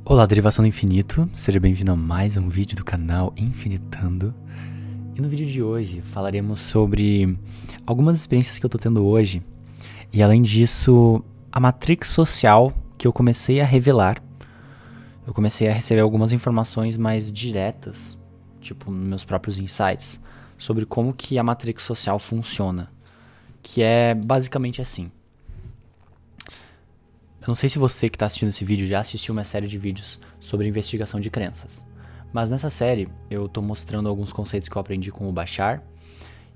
Olá, Derivação do Infinito, seja bem-vindo a mais um vídeo do canal Infinitando. E no vídeo de hoje falaremos sobre algumas experiências que eu tô tendo hoje e, além disso, a matrix social que eu comecei a revelar. Eu comecei a receber algumas informações mais diretas, tipo nos meus próprios insights, sobre como que a matrix social funciona, que é basicamente assim. Eu não sei se você que está assistindo esse vídeo já assistiu uma série de vídeos sobre investigação de crenças. Mas nessa série eu estou mostrando alguns conceitos que eu aprendi com o Bashar,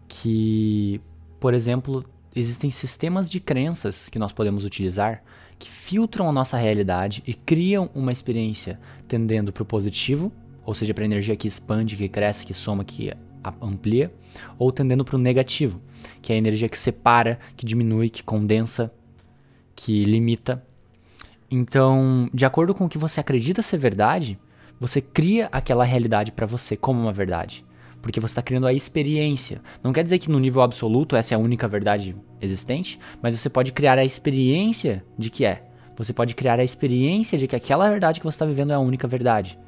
que, por exemplo, existem sistemas de crenças que nós podemos utilizar que filtram a nossa realidade e criam uma experiência tendendo para o positivo, ou seja, para a energia que expande, que cresce, que soma, que amplia, ou tendendo para o negativo, que é a energia que separa, que diminui, que condensa, que limita. Então, de acordo com o que você acredita ser verdade, você cria aquela realidade para você como uma verdade. Porque você está criando a experiência. Não quer dizer que no nível absoluto essa é a única verdade existente, mas você pode criar a experiência de que é. Você pode criar a experiência de que aquela verdade que você está vivendo é a única verdade.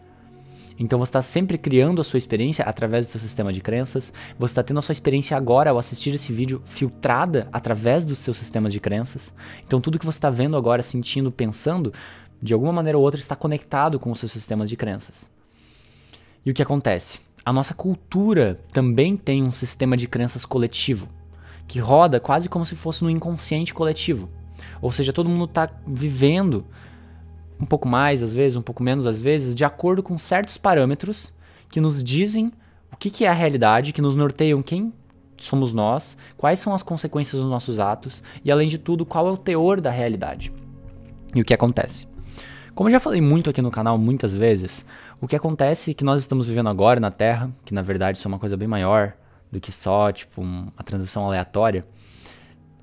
Então você está sempre criando a sua experiência através do seu sistema de crenças. Você está tendo a sua experiência agora ao assistir esse vídeo filtrada através dos seus sistemas de crenças. Então tudo que você está vendo agora, sentindo, pensando, de alguma maneira ou outra está conectado com os seus sistemas de crenças. E o que acontece? A nossa cultura também tem um sistema de crenças coletivo, que roda quase como se fosse no inconsciente coletivo. Ou seja, todo mundo está vivendo um pouco mais às vezes, um pouco menos às vezes, de acordo com certos parâmetros que nos dizem o que é a realidade, que nos norteiam quem somos nós, quais são as consequências dos nossos atos e, além de tudo, qual é o teor da realidade. E o que acontece? Como eu já falei muito aqui no canal muitas vezes, o que acontece é que nós estamos vivendo agora na Terra, que na verdade isso é uma coisa bem maior do que só tipo uma transição aleatória,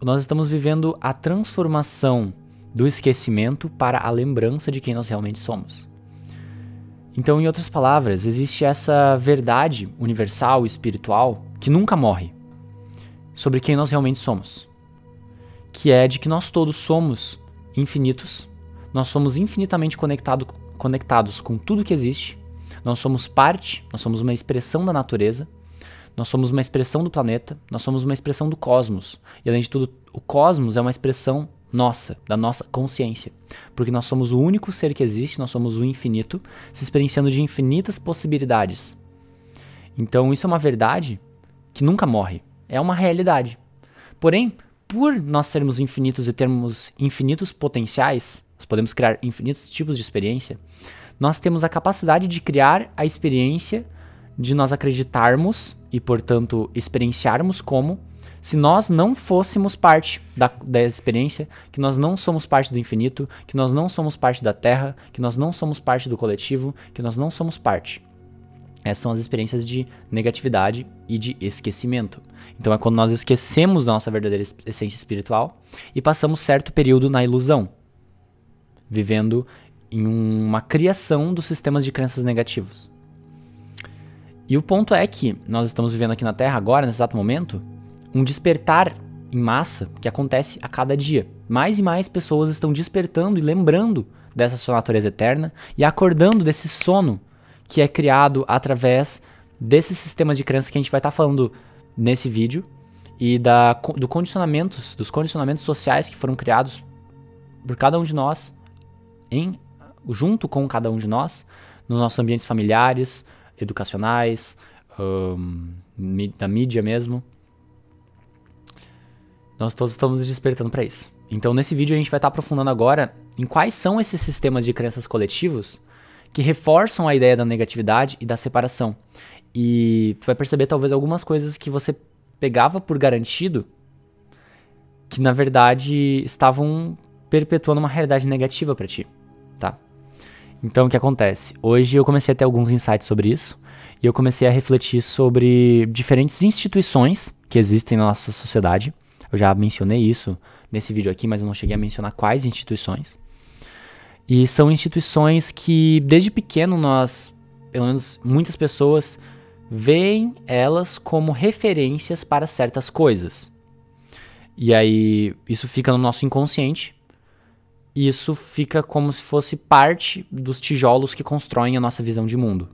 nós estamos vivendo a transformação do esquecimento para a lembrança de quem nós realmente somos. Então, em outras palavras, existe essa verdade universal, espiritual, que nunca morre, sobre quem nós realmente somos, que é de que nós todos somos infinitos, nós somos infinitamente conectados com tudo que existe, nós somos parte, nós somos uma expressão da natureza, nós somos uma expressão do planeta, nós somos uma expressão do cosmos, e além de tudo, o cosmos é uma expressão nossa, da nossa consciência, porque nós somos o único ser que existe, nós somos o infinito, se experienciando de infinitas possibilidades. Então isso é uma verdade que nunca morre, é uma realidade. Porém, por nós sermos infinitos e termos infinitos potenciais, nós podemos criar infinitos tipos de experiência, nós temos a capacidade de criar a experiência de nós acreditarmos e, portanto, experienciarmos como se nós não fôssemos parte da experiência, que nós não somos parte do infinito, que nós não somos parte da Terra, que nós não somos parte do coletivo, que nós não somos parte. Essas são as experiências de negatividade e de esquecimento. Então é quando nós esquecemos da nossa verdadeira essência espiritual e passamos certo período na ilusão, vivendo em uma criação dos sistemas de crenças negativos. E o ponto é que nós estamos vivendo aqui na Terra agora, nesse exato momento, um despertar em massa que acontece a cada dia. Mais e mais pessoas estão despertando e lembrando dessa sua natureza eterna e acordando desse sono que é criado através desses sistemas de crença que a gente vai estar falando nesse vídeo e dos condicionamentos sociais que foram criados por cada um de nós, junto com cada um de nós, nos nossos ambientes familiares, educacionais, da mídia mesmo. Nós todos estamos despertando para isso. Então, nesse vídeo, a gente vai estar aprofundando agora em quais são esses sistemas de crenças coletivos que reforçam a ideia da negatividade e da separação. E tu vai perceber, talvez, algumas coisas que você pegava por garantido que, na verdade, estavam perpetuando uma realidade negativa para ti, tá? Então, o que acontece? Hoje eu comecei a ter alguns insights sobre isso e eu comecei a refletir sobre diferentes instituições que existem na nossa sociedade. Eu já mencionei isso nesse vídeo aqui, mas eu não cheguei a mencionar quais instituições. E são instituições que, desde pequeno, pelo menos muitas pessoas, veem elas como referências para certas coisas. E aí, isso fica no nosso inconsciente, e isso fica como se fosse parte dos tijolos que constroem a nossa visão de mundo.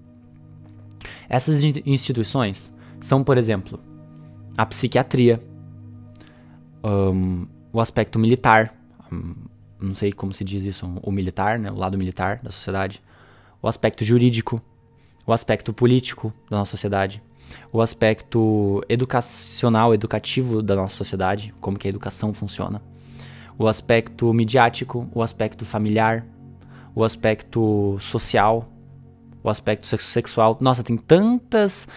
Essas instituições são, por exemplo, a psiquiatria, o aspecto militar, não sei como se diz isso, o militar, né, o lado militar da sociedade, o aspecto jurídico, o aspecto político da nossa sociedade, o aspecto educacional, educativo da nossa sociedade, como que a educação funciona, o aspecto midiático, o aspecto familiar, o aspecto social, o aspecto sexual. Nossa, tem tantas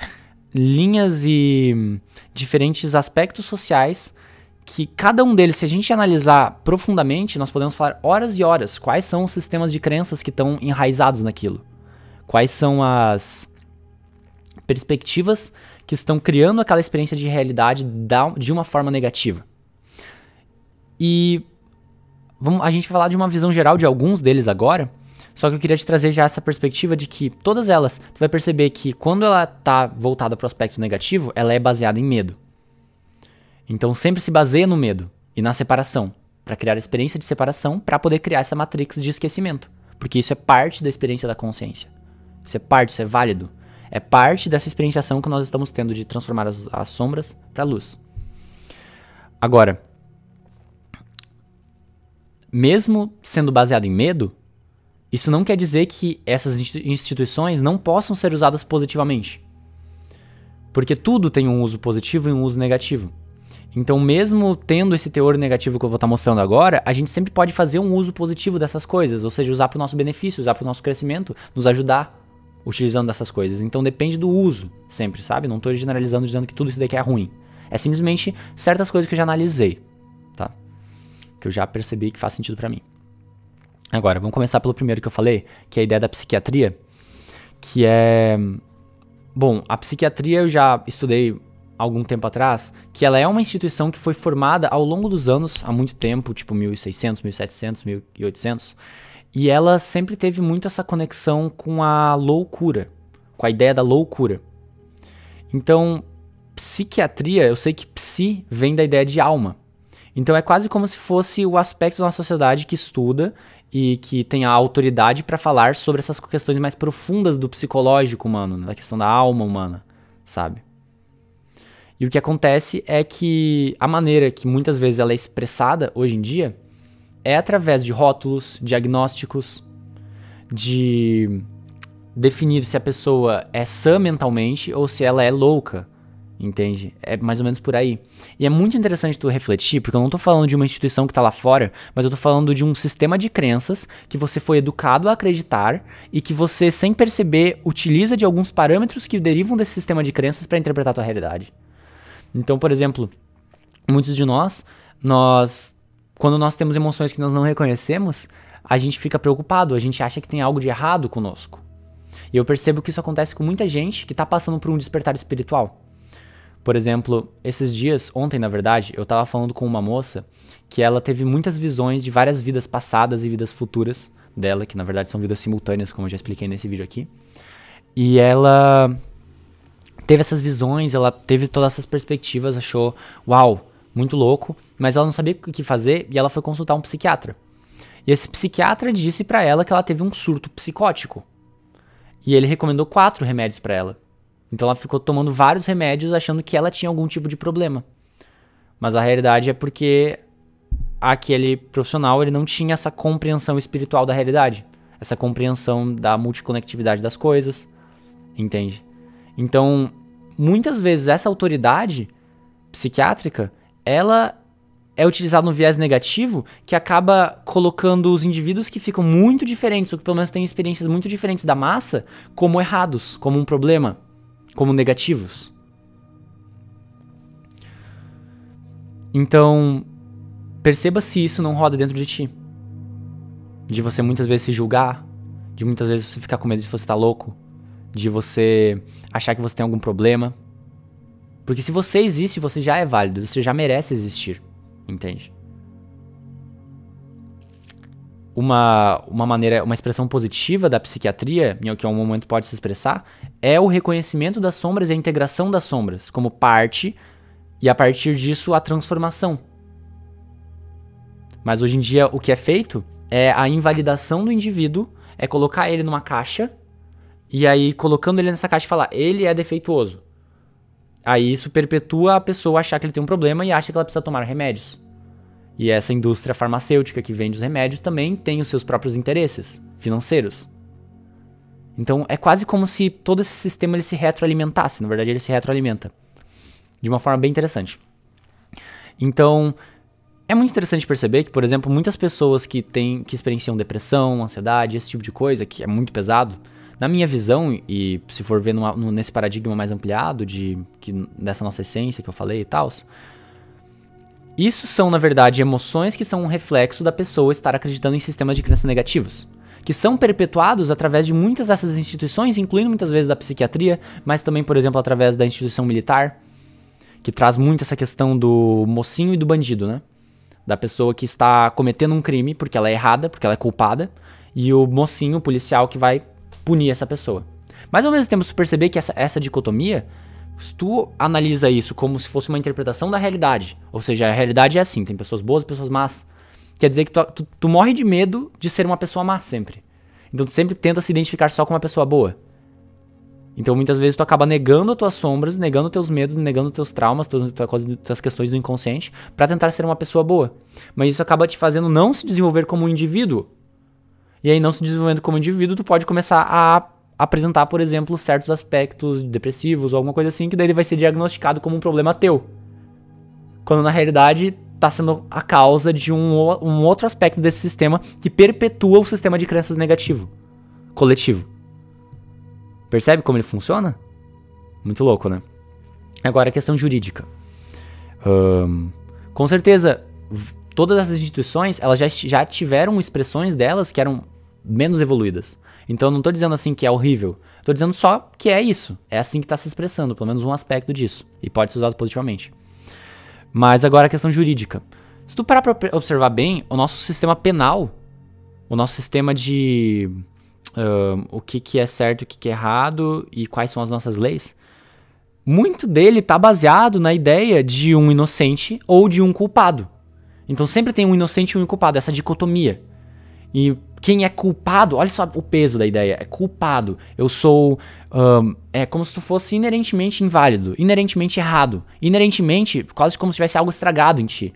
linhas e diferentes aspectos sociais que cada um deles, se a gente analisar profundamente, nós podemos falar horas e horas quais são os sistemas de crenças que estão enraizados naquilo. Quais são as perspectivas que estão criando aquela experiência de realidade de uma forma negativa. E a gente vai falar de uma visão geral de alguns deles agora, só que eu queria te trazer já essa perspectiva de que todas elas, tu vai perceber que quando ela está voltada para o aspecto negativo, ela é baseada em medo. Então sempre se baseia no medo e na separação, para criar a experiência de separação, para poder criar essa matrix de esquecimento, porque isso é parte da experiência da consciência. Isso é parte, isso é válido. É parte dessa experienciação que nós estamos tendo de transformar as sombras para a luz. Agora, mesmo sendo baseado em medo, isso não quer dizer que essas instituições não possam ser usadas positivamente. Porque tudo tem um uso positivo e um uso negativo. Então, mesmo tendo esse teor negativo que eu vou estar mostrando agora, a gente sempre pode fazer um uso positivo dessas coisas, ou seja, usar para o nosso benefício, usar para o nosso crescimento, nos ajudar utilizando dessas coisas. Então depende do uso, sempre, sabe? Não estou generalizando dizendo que tudo isso daqui é ruim. É simplesmente certas coisas que eu já analisei, tá? Que eu já percebi que faz sentido para mim. Agora, vamos começar pelo primeiro que eu falei, que é a ideia da psiquiatria, que é... Bom, a psiquiatria eu já estudei há algum tempo atrás, que ela é uma instituição que foi formada ao longo dos anos, há muito tempo, tipo 1600, 1700, 1800, e ela sempre teve muito essa conexão com a loucura, com a ideia da loucura. Então, psiquiatria, eu sei que psi vem da ideia de alma. Então é quase como se fosse o aspecto da nossa sociedade que estuda e que tem a autoridade para falar sobre essas questões mais profundas do psicológico humano, da questão da alma humana, sabe? E o que acontece é que a maneira que muitas vezes ela é expressada hoje em dia é através de rótulos, diagnósticos, de definir se a pessoa é sã mentalmente ou se ela é louca, entende? É mais ou menos por aí. E é muito interessante tu refletir, porque eu não tô falando de uma instituição que tá lá fora, mas eu tô falando de um sistema de crenças que você foi educado a acreditar e que você, sem perceber, utiliza de alguns parâmetros que derivam desse sistema de crenças para interpretar a tua realidade. Então, por exemplo, muitos de nós, quando nós temos emoções que nós não reconhecemos, a gente fica preocupado, a gente acha que tem algo de errado conosco. E eu percebo que isso acontece com muita gente que está passando por um despertar espiritual. Por exemplo, esses dias, ontem na verdade, eu estava falando com uma moça que ela teve muitas visões de várias vidas passadas e vidas futuras dela, que na verdade são vidas simultâneas, como eu já expliquei nesse vídeo aqui. E ela teve essas visões, ela teve todas essas perspectivas, achou, uau, muito louco, mas ela não sabia o que fazer e ela foi consultar um psiquiatra. E esse psiquiatra disse pra ela que ela teve um surto psicótico. E ele recomendou 4 remédios pra ela. Então ela ficou tomando vários remédios achando que ela tinha algum tipo de problema. Mas a realidade é porque aquele profissional ele não tinha essa compreensão espiritual da realidade. Essa compreensão da multiconectividade das coisas. Entende? Então, muitas vezes essa autoridade psiquiátrica, ela é utilizada no viés negativo que acaba colocando os indivíduos que ficam muito diferentes, ou que pelo menos têm experiências muito diferentes da massa, como errados, como um problema, como negativos. Então, perceba se isso não roda dentro de ti. De você muitas vezes se julgar, de muitas vezes você ficar com medo de você estar louco, de você achar que você tem algum problema. Porque se você existe, você já é válido, você já merece existir, entende? Uma maneira, uma expressão positiva da psiquiatria, que é um momento pode se expressar, é o reconhecimento das sombras e a integração das sombras como parte, e a partir disso a transformação. Mas hoje em dia o que é feito é a invalidação do indivíduo, é colocar ele numa caixa, e aí colocando ele nessa caixa e falar, ele é defeituoso. Aí isso perpetua a pessoa achar que ele tem um problema e acha que ela precisa tomar remédios. E essa indústria farmacêutica que vende os remédios também tem os seus próprios interesses financeiros. Então é quase como se todo esse sistema ele se retroalimentasse. Na verdade ele se retroalimenta de uma forma bem interessante. Então é muito interessante perceber que, por exemplo, muitas pessoas que experienciam depressão, ansiedade, esse tipo de coisa, que é muito pesado, na minha visão, e se for ver nesse paradigma mais ampliado dessa nossa essência que eu falei e tal, isso são, na verdade, emoções que são um reflexo da pessoa estar acreditando em sistemas de crenças negativos, que são perpetuados através de muitas dessas instituições, incluindo muitas vezes da psiquiatria, mas também, por exemplo, através da instituição militar, que traz muito essa questão do mocinho e do bandido, né? Da pessoa que está cometendo um crime porque ela é errada, porque ela é culpada, e o mocinho, o policial, que vai punir essa pessoa. Mas ao mesmo tempo, se tu perceber que essa dicotomia, se tu analisa isso como se fosse uma interpretação da realidade, ou seja, a realidade é assim, tem pessoas boas e pessoas más, quer dizer que tu morre de medo de ser uma pessoa má sempre. Então tu sempre tenta se identificar só com uma pessoa boa. Então muitas vezes tu acaba negando as tuas sombras, negando teus medos, negando teus traumas, tuas questões do inconsciente, pra tentar ser uma pessoa boa. Mas isso acaba te fazendo não se desenvolver como um indivíduo. E aí, não se desenvolvendo como indivíduo, tu pode começar a apresentar, por exemplo, certos aspectos depressivos ou alguma coisa assim, que daí ele vai ser diagnosticado como um problema teu. Quando na realidade está sendo a causa de um outro aspecto desse sistema que perpetua o sistema de crenças negativo, coletivo. Percebe como ele funciona? Muito louco, né? Agora, a questão jurídica. Com certeza, todas essas instituições, elas já tiveram expressões delas que eram menos evoluídas. Então eu não estou dizendo assim que é horrível. Estou dizendo só que é isso. É assim que está se expressando, pelo menos um aspecto disso. E pode ser usado positivamente. Mas agora a questão jurídica. Se tu parar para observar bem, o nosso sistema penal, o nosso sistema de o que é certo e o que é errado e quais são as nossas leis, muito dele está baseado na ideia de um inocente ou de um culpado. Então sempre tem um inocente e um culpado, essa dicotomia. E quem é culpado, olha só o peso da ideia, é culpado. Eu sou, é como se tu fosse inerentemente inválido, inerentemente errado, inerentemente quase como se tivesse algo estragado em ti.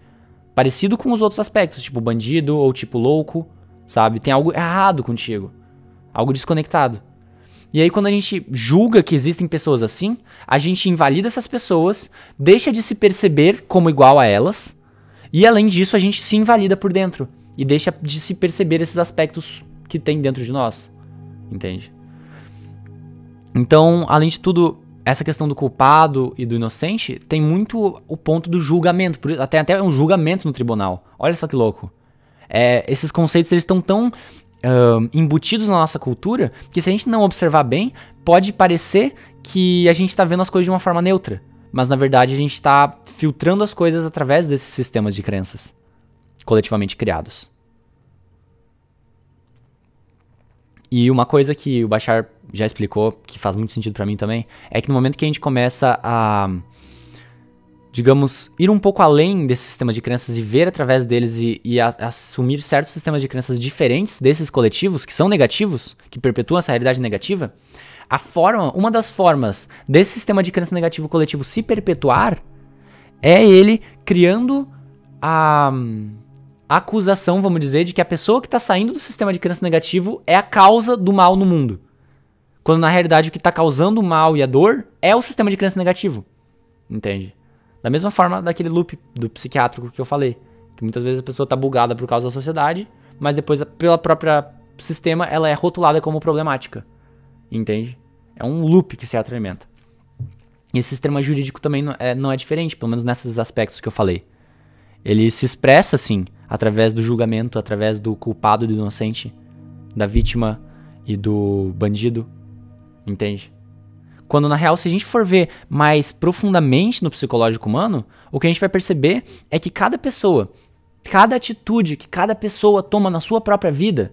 Parecido com os outros aspectos, tipo bandido ou tipo louco, sabe? Tem algo errado contigo, algo desconectado. E aí quando a gente julga que existem pessoas assim, a gente invalida essas pessoas, deixa de se perceber como igual a elas, e além disso a gente se invalida por dentro. E deixa de se perceber esses aspectos que tem dentro de nós. Entende? Então, além de tudo, essa questão do culpado e do inocente tem muito o ponto do julgamento. Até um julgamento no tribunal. Olha só que louco. Esses conceitos eles estão tão embutidos na nossa cultura que se a gente não observar bem, pode parecer que a gente está vendo as coisas de uma forma neutra. Mas na verdade a gente está filtrando as coisas através desses sistemas de crenças coletivamente criados. E uma coisa que o Bashar já explicou, que faz muito sentido pra mim também, é que no momento que a gente começa a, digamos, ir um pouco além desse sistema de crenças e ver através deles e assumir certos sistemas de crenças diferentes desses coletivos, que são negativos, que perpetuam essa realidade negativa, uma das formas desse sistema de crença negativo coletivo se perpetuar é ele criando a acusação, vamos dizer, de que a pessoa que está saindo do sistema de crença negativo é a causa do mal no mundo. Quando na realidade o que está causando o mal e a dor é o sistema de crença negativo. Entende? Da mesma forma daquele loop do psiquiátrico que eu falei. Que muitas vezes a pessoa está bugada por causa da sociedade, mas depois pela própria sistema ela é rotulada como problemática. Entende? É um loop que se retroalimenta. E esse sistema jurídico também não é diferente, pelo menos nesses aspectos que eu falei. Ele se expressa, assim, através do julgamento, através do culpado e do inocente, da vítima e do bandido, entende? Quando, na real, se a gente for ver mais profundamente no psicológico humano, o que a gente vai perceber é que cada pessoa, cada atitude que cada pessoa toma na sua própria vida,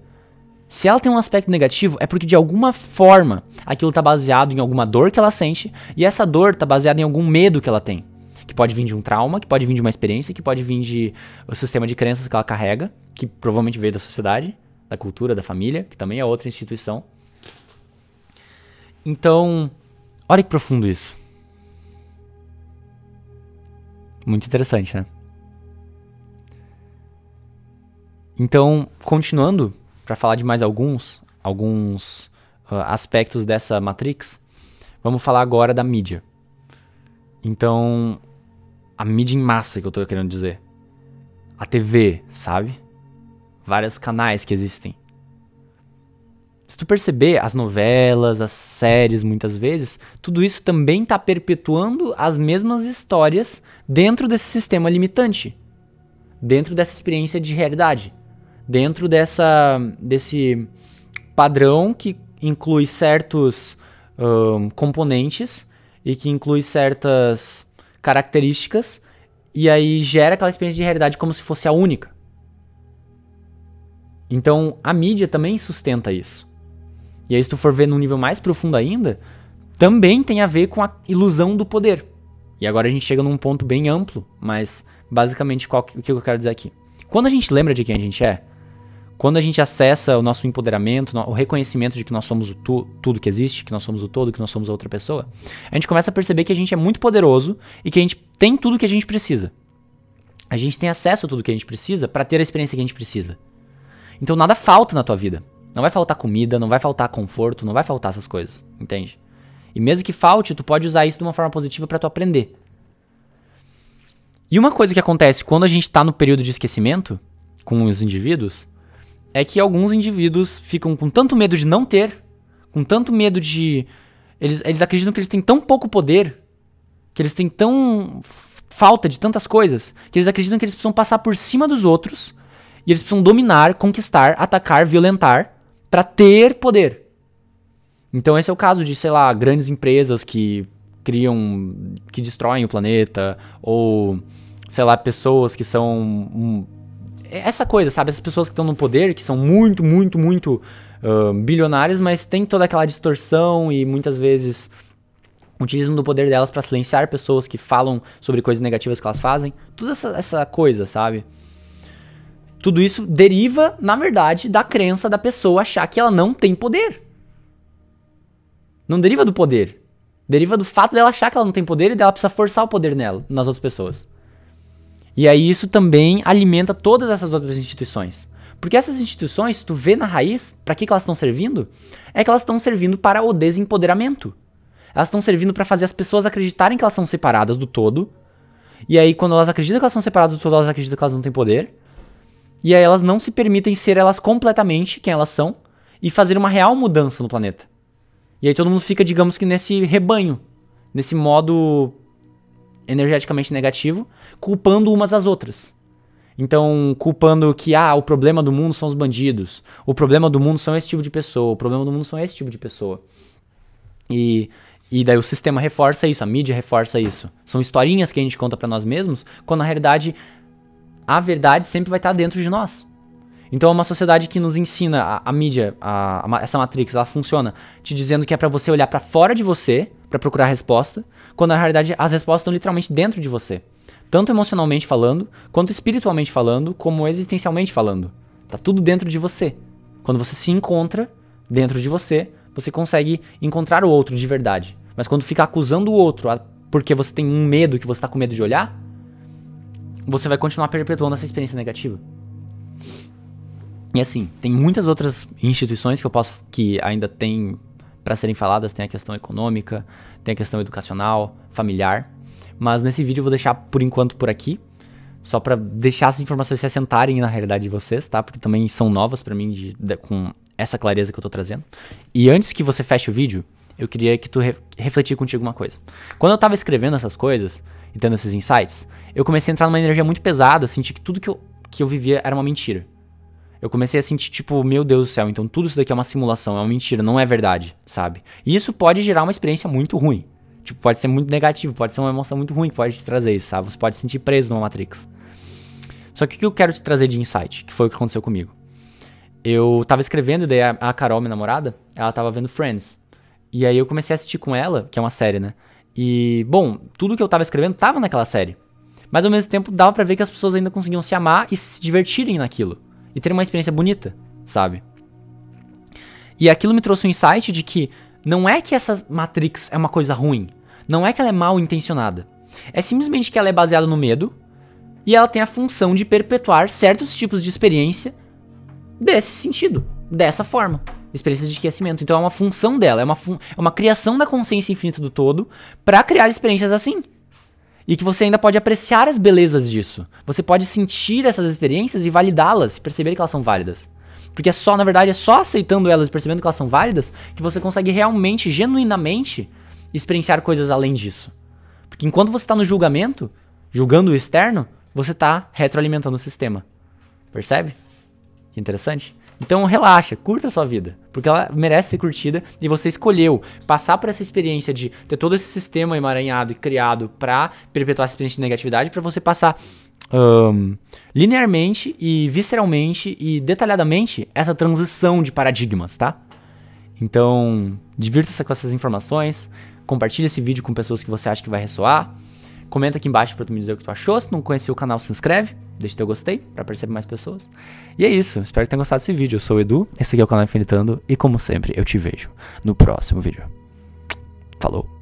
se ela tem um aspecto negativo, é porque, de alguma forma, aquilo está baseado em alguma dor que ela sente, e essa dor está baseada em algum medo que ela tem. que pode vir de um trauma, que pode vir de uma experiência, que pode vir de o sistema de crenças que ela carrega, que provavelmente veio da sociedade, da cultura, da família, que também é outra instituição. Então, olha que profundo isso. Muito interessante, né? Então, continuando, para falar de mais alguns aspectos dessa Matrix, vamos falar agora da mídia. Então, a mídia em massa que eu tô querendo dizer. A TV, sabe? Vários canais que existem. Se tu perceber, as novelas, as séries, muitas vezes, tudo isso também tá perpetuando as mesmas histórias dentro desse sistema limitante. Dentro dessa experiência de realidade. Dentro desse padrão que inclui certos componentes e que inclui certas características e aí gera aquela experiência de realidade como se fosse a única. Então a mídia também sustenta isso. E aí se tu for ver num nível mais profundo ainda, também tem a ver com a ilusão do poder. E agora a gente chega num ponto bem amplo, mas basicamente o que eu quero dizer aqui? Quando a gente lembra de quem a gente é, quando a gente acessa o nosso empoderamento, o reconhecimento de que nós somos tudo que existe, que nós somos o todo, que nós somos a outra pessoa, a gente começa a perceber que a gente é muito poderoso e que a gente tem tudo que a gente precisa. A gente tem acesso a tudo que a gente precisa para ter a experiência que a gente precisa. Então nada falta na tua vida. Não vai faltar comida, não vai faltar conforto, não vai faltar essas coisas, entende? E mesmo que falte, tu pode usar isso de uma forma positiva para tu aprender. E uma coisa que acontece quando a gente tá no período de esquecimento com os indivíduos é que alguns indivíduos ficam com tanto medo de não ter, com tanto medo de... Eles acreditam que eles têm tão pouco poder, que eles têm tão falta de tantas coisas, que eles acreditam que eles precisam passar por cima dos outros e eles precisam dominar, conquistar, atacar, violentar para ter poder. Então esse é o caso de, sei lá, grandes empresas que que destroem o planeta, ou, sei lá, pessoas que são... essa coisa, sabe? Essas pessoas que estão no poder, que são muito, muito, muito bilionárias, mas tem toda aquela distorção e muitas vezes utilizam do poder delas para silenciar pessoas que falam sobre coisas negativas que elas fazem. Toda essa coisa, sabe? Tudo isso deriva, na verdade, da crença da pessoa achar que ela não tem poder. Não deriva do poder. Deriva do fato dela achar que ela não tem poder e dela precisa forçar o poder nela, nas outras pessoas. E aí isso também alimenta todas essas outras instituições. Porque essas instituições, se tu vê na raiz, para que elas estão servindo? É que elas estão servindo para o desempoderamento. Elas estão servindo para fazer as pessoas acreditarem que elas são separadas do todo. E aí quando elas acreditam que elas são separadas do todo, elas acreditam que elas não têm poder. E aí elas não se permitem ser elas completamente quem elas são e fazer uma real mudança no planeta. E aí todo mundo fica, digamos que nesse rebanho, nesse modo energeticamente negativo, culpando umas às outras. Então, culpando que, o problema do mundo são os bandidos, o problema do mundo são esse tipo de pessoa, o problema do mundo são esse tipo de pessoa. E daí o sistema reforça isso, a mídia reforça isso. São historinhas que a gente conta pra nós mesmos, quando na realidade a verdade sempre vai estar dentro de nós. Então é uma sociedade que nos ensina, a mídia, essa Matrix, ela funciona te dizendo que é pra você olhar pra fora de você, pra procurar a resposta, quando na realidade as respostas estão literalmente dentro de você. Tanto emocionalmente falando, quanto espiritualmente falando, como existencialmente falando. Tá tudo dentro de você. Quando você se encontra dentro de você, você consegue encontrar o outro de verdade. Mas quando fica acusando o outro porque você tem um medo que você tá com medo de olhar, você vai continuar perpetuando essa experiência negativa. E assim, tem muitas outras instituições que ainda tem para serem faladas. Tem a questão econômica, tem a questão educacional, familiar. Mas nesse vídeo eu vou deixar por enquanto por aqui, só para deixar essas informações se assentarem na realidade de vocês, tá? Porque também são novas para mim com essa clareza que eu tô trazendo. E antes que você feche o vídeo, eu queria que tu refletir contigo uma coisa. Quando eu tava escrevendo essas coisas e tendo esses insights, eu comecei a entrar numa energia muito pesada, sentir que tudo que eu vivia era uma mentira. Eu comecei a sentir, tipo, meu Deus do céu, então tudo isso daqui é uma simulação, é uma mentira, não é verdade, sabe? E isso pode gerar uma experiência muito ruim. Tipo, pode ser muito negativo, pode ser uma emoção muito ruim que pode te trazer isso, sabe? Você pode se sentir preso numa Matrix. Só que o que eu quero te trazer de insight, que foi o que aconteceu comigo? Eu tava escrevendo, e daí a Carol, minha namorada, ela tava vendo Friends. E aí eu comecei a assistir com ela, que é uma série, né? E, bom, tudo que eu tava escrevendo tava naquela série. Mas ao mesmo tempo dava pra ver que as pessoas ainda conseguiam se amar e se divertirem naquilo. E ter uma experiência bonita, sabe? E aquilo me trouxe um insight de que não é que essa Matrix é uma coisa ruim. Não é que ela é mal intencionada. É simplesmente que ela é baseada no medo. E ela tem a função de perpetuar certos tipos de experiência desse sentido, dessa forma. Experiências de esquecimento. Então é uma função dela, é uma criação da consciência infinita do todo pra criar experiências assim. E que você ainda pode apreciar as belezas disso. Você pode sentir essas experiências e validá-las, e perceber que elas são válidas. Porque na verdade, é só aceitando elas e percebendo que elas são válidas que você consegue realmente, genuinamente, experienciar coisas além disso. Porque enquanto você está no julgamento, julgando o externo, você está retroalimentando o sistema. Percebe? Que interessante. Então relaxa, curta a sua vida, porque ela merece ser curtida e você escolheu passar por essa experiência de ter todo esse sistema emaranhado e criado pra perpetuar essa experiência de negatividade, pra você passar linearmente e visceralmente e detalhadamente essa transição de paradigmas, tá? Então, divirta-se com essas informações, compartilhe esse vídeo com pessoas que você acha que vai ressoar. Comenta aqui embaixo pra tu me dizer o que tu achou. Se não conheceu o canal, se inscreve. Deixa teu gostei pra perceber mais pessoas. E é isso. Espero que tenham gostado desse vídeo. Eu sou o Edu. Esse aqui é o canal Infinitando. E como sempre, eu te vejo no próximo vídeo. Falou!